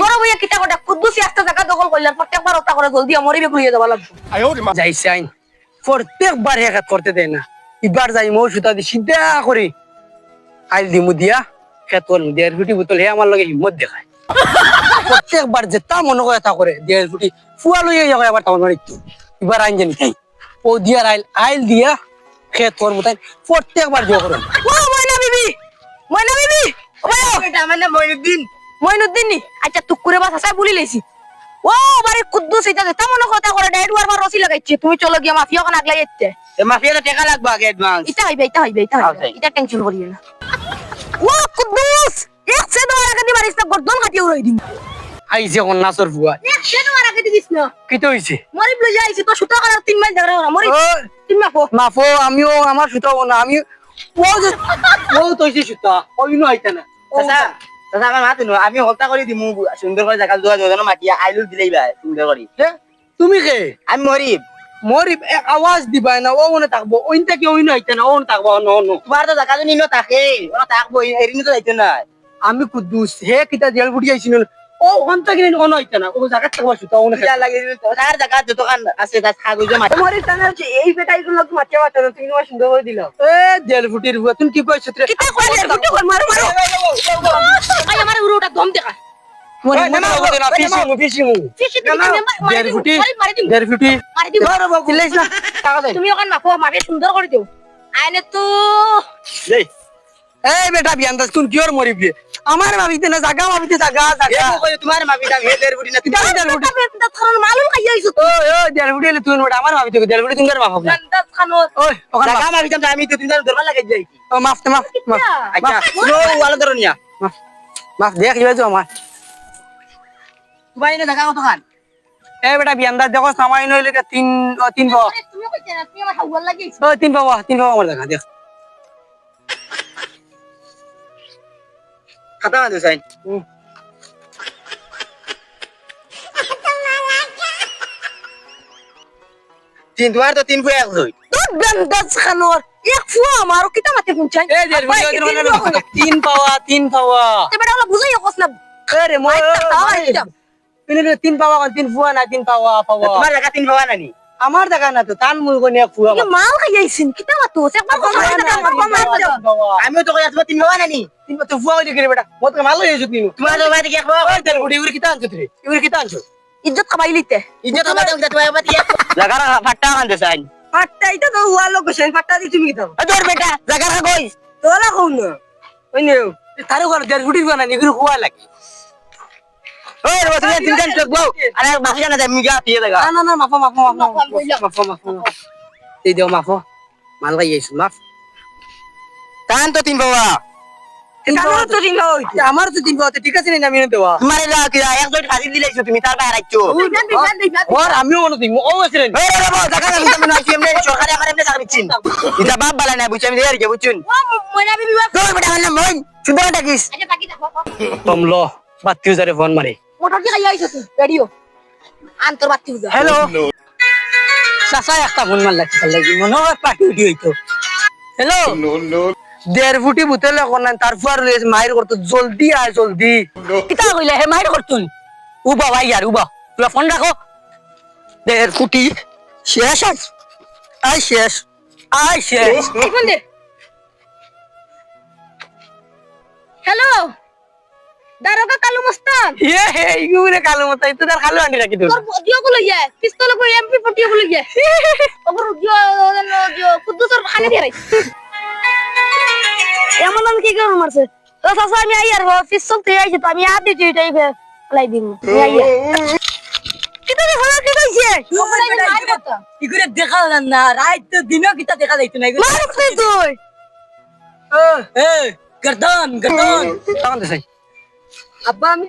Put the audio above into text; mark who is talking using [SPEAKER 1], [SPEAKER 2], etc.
[SPEAKER 1] বড় ভাইয়া কিতা কটা কুদ্দুসি আস্তে জায়গা দখল করলেন প্রত্যেকবার ওটা করে জলদি মরিবে ঘুরিয়ে যাওয়া লাগবে
[SPEAKER 2] যাইছে আইন প্রত্যেকবার এক করতে দেয় না এবার যাই মৌ সুতা দি সিধা করি আইল দিমু দিয়া খেতর 1.5 ফুটি বোতল হে আমার লগে হিম্মত দেখায় প্রত্যেকবার যেটা মনে করে তা করে 1.5 ফুটি ফুয়া লইয়া যাবে আবার তাও মারিতো এবার আইন জানি তাই ও দিয়ার আইল দিয়া খেতর বোতাই প্রত্যেকবার জো করে
[SPEAKER 1] ও ময়না বিবি ও এটা মানে মইনুদ্দিন নি আচ্ছা তুক করে বাস আসাই বলি লইছি ও বারে কুদ্দুস এটা যেটা মনে কথা করে ডাইট ওয়ার রসি লাগাইছে তুমি চলো গিয়া মাফিয়া কান আগলাই যাচ্ছে
[SPEAKER 3] এ মাফিয়াটা টাকা লাগবে আগে অ্যাডভান্স
[SPEAKER 1] এটা হইবে এটা টেনশন করিও না ও কুদ্দুস এক সে তোমার আগে দি মারিস না গর্দন কাটিয়ে উড়াই দিম
[SPEAKER 2] আইছে কোন নাসর ফুয়া
[SPEAKER 1] এক সে তোমার আগে দিস না
[SPEAKER 2] কি তো হইছে
[SPEAKER 1] মরি প্লে যাইছি তো সুতা করার 3 মাইল জায়গা মরি
[SPEAKER 2] ও
[SPEAKER 1] 3 মাফো
[SPEAKER 2] মাফো আমিও আমার সুতাও না আমি ও তো হইছে সুতা ওইনো আইতা না
[SPEAKER 3] আচ্ছা দাদা আমার মাত নো আমি হলতা করে দিমু সুন্দর করে জায়গা দুয়া দুজন মাটিয়া আইলু দিলেই ভাই সুন্দর করে
[SPEAKER 2] তুমি কে
[SPEAKER 3] আমি মরিব
[SPEAKER 2] মরি আওয়াজ দিবা না ও মনে থাকবো ওইটা কি ওইনো আইতা না ও থাকবো নো
[SPEAKER 3] তোমার তো জায়গা নিনো থাকে ওনা থাকবো এরিনি তো যাইতো না
[SPEAKER 2] আমি কুদ্দুস হে কিটা জেল ফুটি আইছিল ও ওনটা কি ওনো আইতা না ও জায়গা থাকবা সুতা ও না
[SPEAKER 3] যা লাগে তার জায়গা যত কান আছে তা ছাগুজো মাটি
[SPEAKER 2] তোমার টানা হচ্ছে এই বেটাই গুলো তো মাটিয়া মাটা তুমি তোমার সুন্দর করে দিলাম এ জেল ফুটির বুয়া তুমি কি কইছ রে
[SPEAKER 1] কিতা কইলে গুটি কর মারো আই আমার উড়োটা দম দেখা
[SPEAKER 2] মনে না ফিশিং জেল ফুটি
[SPEAKER 1] মারি দিম
[SPEAKER 2] বারো বাবু চিল্লাইছ না টাকা দে
[SPEAKER 1] তুমি ওখান মাফো মারে সুন্দর করে দিও আইনে তো
[SPEAKER 3] এই
[SPEAKER 2] এই বেটা বিয়ান্দাস কোন কিওর মরিবি আমার ভাবিতে না জায়গা ভাবিতে জায়গা
[SPEAKER 3] তোমার মাপিটা ভেদের বুড়ি না
[SPEAKER 1] খান মালুম খাই আইছো
[SPEAKER 2] ও জেল ফুটি তুই বেটা আমার ভাবিতে জেল ফুটি তুমি মাফ না
[SPEAKER 1] গন্দাস খানো
[SPEAKER 2] ওই ওখানে
[SPEAKER 3] জায়গা মাপিটা আমি তো তিনবার দরবার লাগাই যাই
[SPEAKER 2] মাফ
[SPEAKER 3] আচ্ছা নো ওয়ালা ধরনিয়া
[SPEAKER 2] মাফ দেখ যাবে তো আমার
[SPEAKER 3] তোমার এনে জায়গা কত খান
[SPEAKER 2] এই বেটা বিয়ান্দাস দেখো সামাই নইলে তিন পাওয়া
[SPEAKER 1] তুমি কইতে না তুমি আমার হাওয়ার লাগিয়েছো
[SPEAKER 2] ও তিন পাওয়া আমার দেখা দেখ
[SPEAKER 3] খাতা না দেসাইন তিন তোমার তো তিন ফুয়া এক হই
[SPEAKER 1] তো গন্দাস খানোর এক ফুয়া আমারও কিতা মাতে পুঁচাই
[SPEAKER 2] এই জেল ফুটি তিন পাওয়া
[SPEAKER 1] তে বেটা ওলা বুঝাই কস না
[SPEAKER 2] আরে মই তিন পাওয়া তিন ফুয়া না তিন পাওয়া
[SPEAKER 3] তোমার জায়গা তিন ফুয়া নানি
[SPEAKER 2] আমার দেখা না তো তান মুই কোন এক ফুয়া
[SPEAKER 1] কি মাল খাই আইছিন কিতা মাতো একবার কথা
[SPEAKER 3] আমিও তো কই তোমার তিন ফুয়া নানি
[SPEAKER 2] তিন তো ফুয়া হইলে কি রে বেটা মত মাল হইছে তুমি
[SPEAKER 3] তোমার তো বাইরে কি এক ফুয়া
[SPEAKER 2] ওই জেল ফুটি ইউরি কিতা আনছো তুই ইউরি কিতা আনছো
[SPEAKER 1] ইজ্জত খাবাইলিতে
[SPEAKER 3] ইজ্জত হবে তো তোমার বাবা দিয়া জায়গা ফাটা খান দেসাইন
[SPEAKER 1] পাট্টা এটা তো হুয়া লোক সেই পাট্টা দি তুমি কিতা
[SPEAKER 3] তোর বেটা জায়গা কই
[SPEAKER 1] তোলা কোন
[SPEAKER 2] ওই নে তারে ঘর জেল ফুটি বানা নি গুরু ফুয়া লাগে
[SPEAKER 3] ওই রে তুমি তিন দিন চক বউ আরে বাসা না আমি গা পিয়ে জায়গা
[SPEAKER 2] না মাফ এই দেও মাফ মাল গাই আইছো মাফ
[SPEAKER 3] কান তো তিন ফুয়া
[SPEAKER 2] আমার তো তিন পাওয়া ঠিক আছে না আমি দেওয়া
[SPEAKER 3] তোমার কি এক জোট খাসি দিলাইছো তুমি তার বাইরে আইছো
[SPEAKER 2] ওর আমিও মনে দিই ও আছেন
[SPEAKER 3] এই রে বাবা জায়গা আমি তুমি না এমনি সরকারি আমার এমনি চাকরি চিন এটা বাপ বালা না বুঝছি আমি দেয়ার কে বুঝছুন
[SPEAKER 1] ময়না বিবি
[SPEAKER 3] তোর বেটা আমার নাম মইন সুন্দর ডাকিস
[SPEAKER 1] আচ্ছা বাকি দেখো
[SPEAKER 2] তোমলো বাত্তিও যারে ফোন মারে
[SPEAKER 1] মোটর কি খাই আইছো তুই রেডিও আন্তর বাতি বুঝা
[SPEAKER 2] হ্যালো চাচা একটা ফোন মার লাগছে মনে হয় পার্টি উঠি হইতো হ্যালো 1.5 ফুটি বুতলে কোন তারপর মাইর করতো জলদি আয় জলদি কিতা কইলে হে মাইর করতুন উবা ভাই यार উবা তুই ফোন রাখো 1.5 ফুটি শেষ আই শেষ
[SPEAKER 1] ফোন দে হ্যালো দারোগা কালু মস্তান
[SPEAKER 2] হে ইগুরে কালো মত তো তার খালো আন্ডি রাখি দূর
[SPEAKER 1] তোর দিও গুলো ইয়া পিস্তল কো এমপি 40 গুলো ইয়া ওপর দিও কুদ্দুসর খালি দিয়ে রাই এমন কি করব মারছে তো সাসা আমি আইয়ার পিস্তল তে আইছে তো আমি আদি টিটাই ফলাই দিম আইয়া কিতা দেখা কি কইছে
[SPEAKER 2] ইগুরে দেখা না রাত তো দিন কিতা দেখা যাইতো না
[SPEAKER 1] মারছ তুই
[SPEAKER 2] এ গর্দন তখন দেখাই
[SPEAKER 1] আব্বা আমি